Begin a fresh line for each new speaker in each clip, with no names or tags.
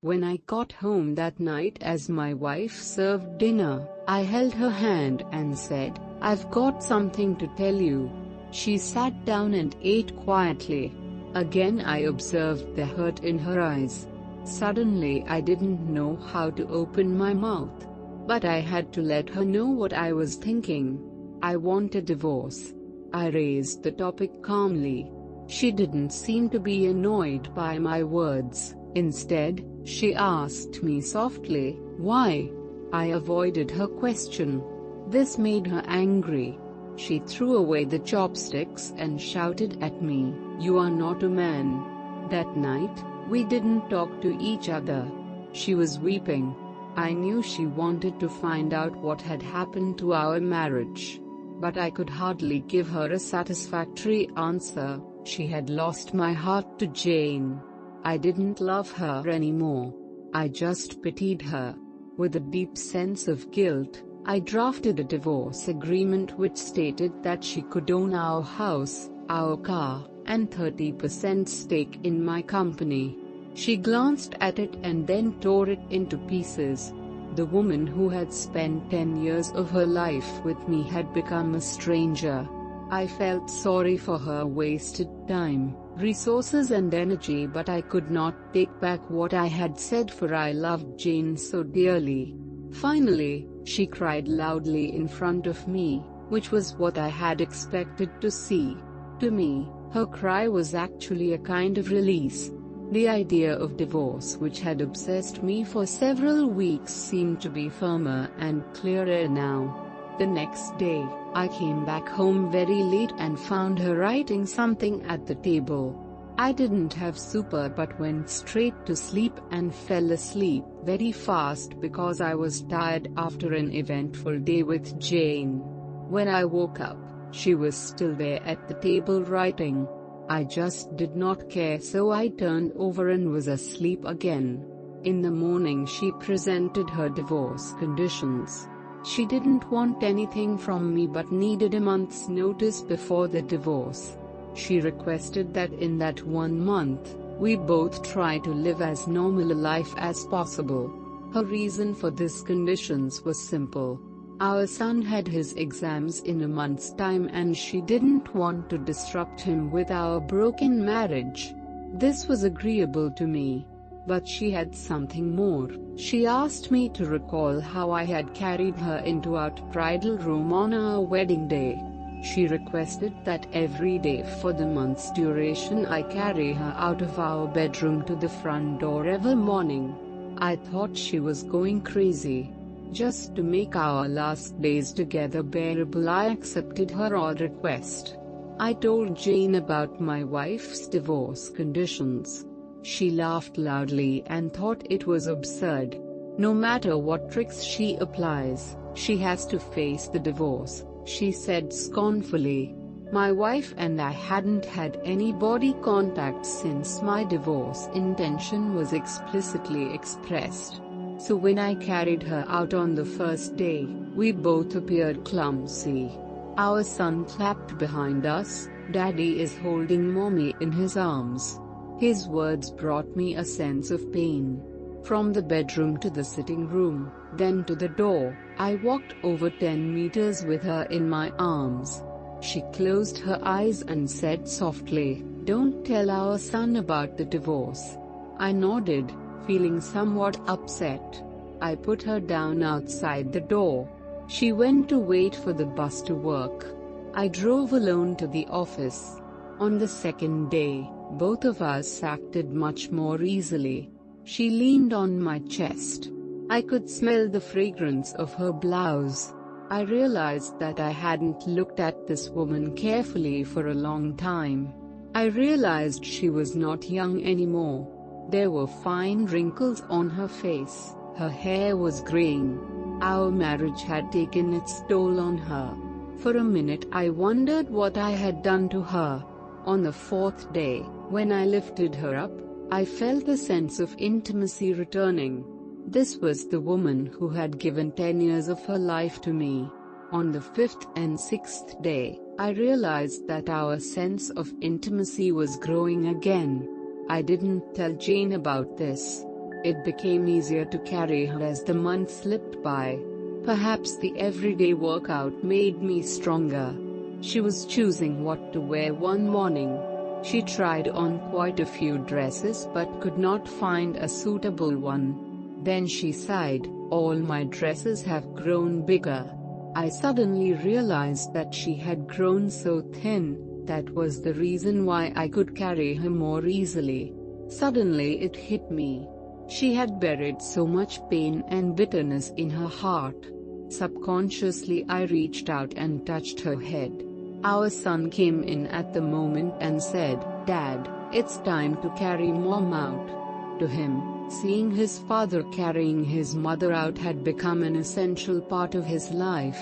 When I got home that night as my wife served dinner, I held her hand and said, "I've got something to tell you." She sat down and ate quietly. Again I observed the hurt in her eyes. Suddenly I didn't know how to open my mouth. But I had to let her know what I was thinking. I want a divorce. I raised the topic calmly. She didn't seem to be annoyed by my words. Instead, she asked me softly, "Why?" I avoided her question. This made her angry. She threw away the chopsticks and shouted at me, "You are not a man." That night, we didn't talk to each other. She was weeping. I knew she wanted to find out what had happened to our marriage. But I could hardly give her a satisfactory answer. She had lost my heart to Jane. I didn't love her anymore. I just pitied her. With a deep sense of guilt, I drafted a divorce agreement which stated that she could own our house, our car, and 30% stake in my company. She glanced at it and then tore it into pieces. The woman who had spent 10 years of her life with me had become a stranger. I felt sorry for her wasted time, resources and energy, but I could not take back what I had said, for I loved Jane so dearly. Finally, she cried loudly in front of me, which was what I had expected to see. To me, her cry was actually a kind of release. The idea of divorce, which had obsessed me for several weeks, seemed to be firmer and clearer now. The next day, I came back home very late and found her writing something at the table. I didn't have supper but went straight to sleep and fell asleep very fast because I was tired after an eventful day with Jane. When I woke up, she was still there at the table writing. I just did not care, so I turned over and was asleep again. In the morning she presented her divorce conditions. She didn't want anything from me but needed a month's notice before the divorce. She requested that in that 1 month, we both try to live as normal a life as possible. Her reason for these conditions was simple. Our son had his exams in a month's time and she didn't want to disrupt him with our broken marriage. This was agreeable to me. But she had something more. She asked me to recall how I had carried her into our bridal room on our wedding day. She requested that every day for the month's duration I carry her out of our bedroom to the front door every morning. I thought she was going crazy. Just to make our last days together bearable, I accepted her odd request. I told Jane about my wife's divorce conditions. She laughed loudly and thought it was absurd. No matter what tricks she applies, she has to face the divorce, she said scornfully. My wife and I hadn't had any body contact since my divorce intention was explicitly expressed. So when I carried her out on the first day, we both appeared clumsy. Our son clapped behind us. "Daddy is holding Mommy in his arms." His words brought me a sense of pain. From the bedroom to the sitting room, then to the door, I walked over 10 meters with her in my arms. She closed her eyes and said softly, "Don't tell our son about the divorce." I nodded, feeling somewhat upset. I put her down outside the door. She went to wait for the bus to work. I drove alone to the office. On the second day, both of us acted much more easily. She leaned on my chest. I could smell the fragrance of her blouse. I realized that I hadn't looked at this woman carefully for a long time. I realized she was not young anymore. There were fine wrinkles on her face, her hair was graying. Our marriage had taken its toll on her. For a minute I wondered what I had done to her. On the 4th day, when I lifted her up, I felt a sense of intimacy returning. This was the woman who had given 10 years of her life to me. On the 5th and 6th day, I realized that our sense of intimacy was growing again. I didn't tell Jane about this. It became easier to carry her as the months slipped by. Perhaps the everyday workout made me stronger. She was choosing what to wear one morning. She tried on quite a few dresses but could not find a suitable one. Then she sighed, "All my dresses have grown bigger." I suddenly realized that she had grown so thin. That was the reason why I could carry her more easily. Suddenly it hit me. She had buried so much pain and bitterness in her heart. Subconsciously I reached out and touched her head. Our son came in at the moment and said, "Dad, it's time to carry Mom out." To him, seeing his father carrying his mother out had become an essential part of his life.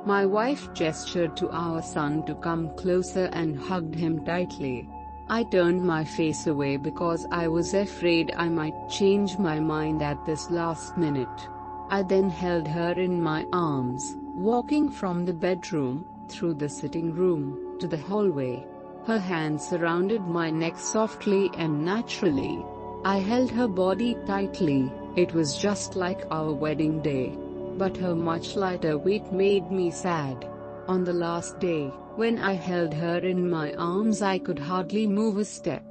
My wife gestured to our son to come closer and hugged him tightly. I turned my face away because I was afraid I might change my mind at this last minute. I then held her in my arms, walking from the bedroom, through the sitting room, to the hallway. Her hands surrounded my neck softly and naturally. I held her body tightly. It was just like our wedding day. But her much lighter weight made me sad. On the last day, when I held her in my arms, I could hardly move a step.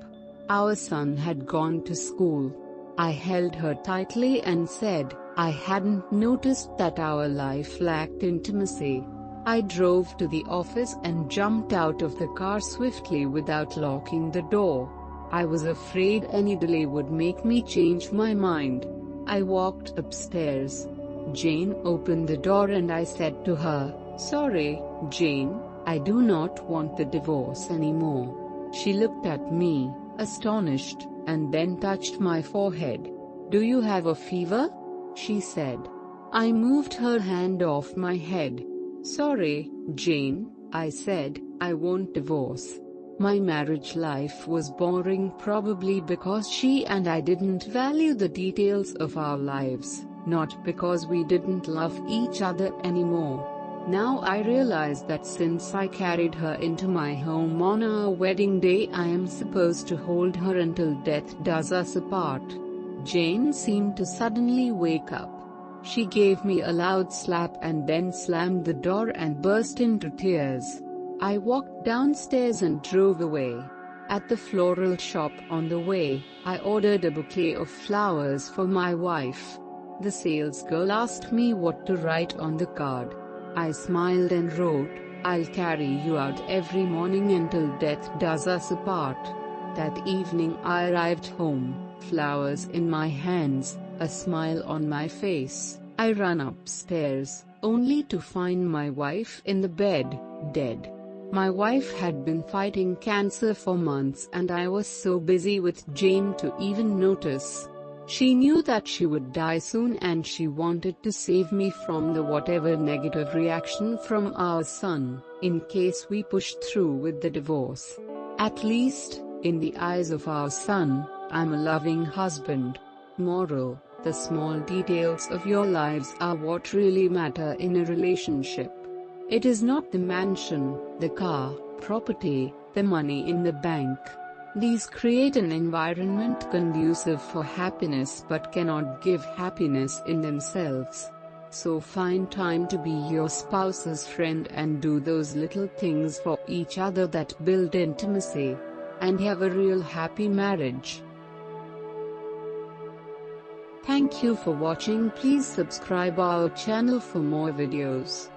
Our son had gone to school. I held her tightly and said, I hadn't noticed that our life lacked intimacy. I drove to the office and jumped out of the car swiftly without locking the door. I was afraid any delay would make me change my mind. I walked upstairs. Jane opened the door and I said to her, "Sorry, Jane, I do not want the divorce anymore." She looked at me, astonished, and then touched my forehead. "Do you have a fever?" she said. I moved her hand off my head. "Sorry, Jane," I said, "I won't divorce." My marriage life was boring, probably because she and I didn't value the details of our lives, not because we didn't love each other anymore. Now I realize that since I carried her into my home on our wedding day, I am supposed to hold her until death does us apart. Jane seemed to suddenly wake up. She gave me a loud slap and then slammed the door and burst into tears. I walked downstairs and drove away. At the floral shop on the way, I ordered a bouquet of flowers for my wife. The sales girl asked me what to write on the card. I smiled and wrote, "I'll carry you out every morning until death does us apart." That evening I arrived home, flowers in my hands, a smile on my face. I ran upstairs, only to find my wife in the bed, dead. My wife had been fighting cancer for months and I was so busy with Jane to even notice. She knew that she would die soon and she wanted to save me from the whatever negative reaction from our son, in case we pushed through with the divorce. At least, in the eyes of our son, I'm a loving husband. Moral: the small details of your lives are what really matter in a relationship. It is not the mansion, the car, property, the money in the bank. These create an environment conducive for happiness but cannot give happiness in themselves. So find time to be your spouse's friend and do those little things for each other that build intimacy. And have a real happy marriage. Thank you for watching. Please subscribe our channel for more videos.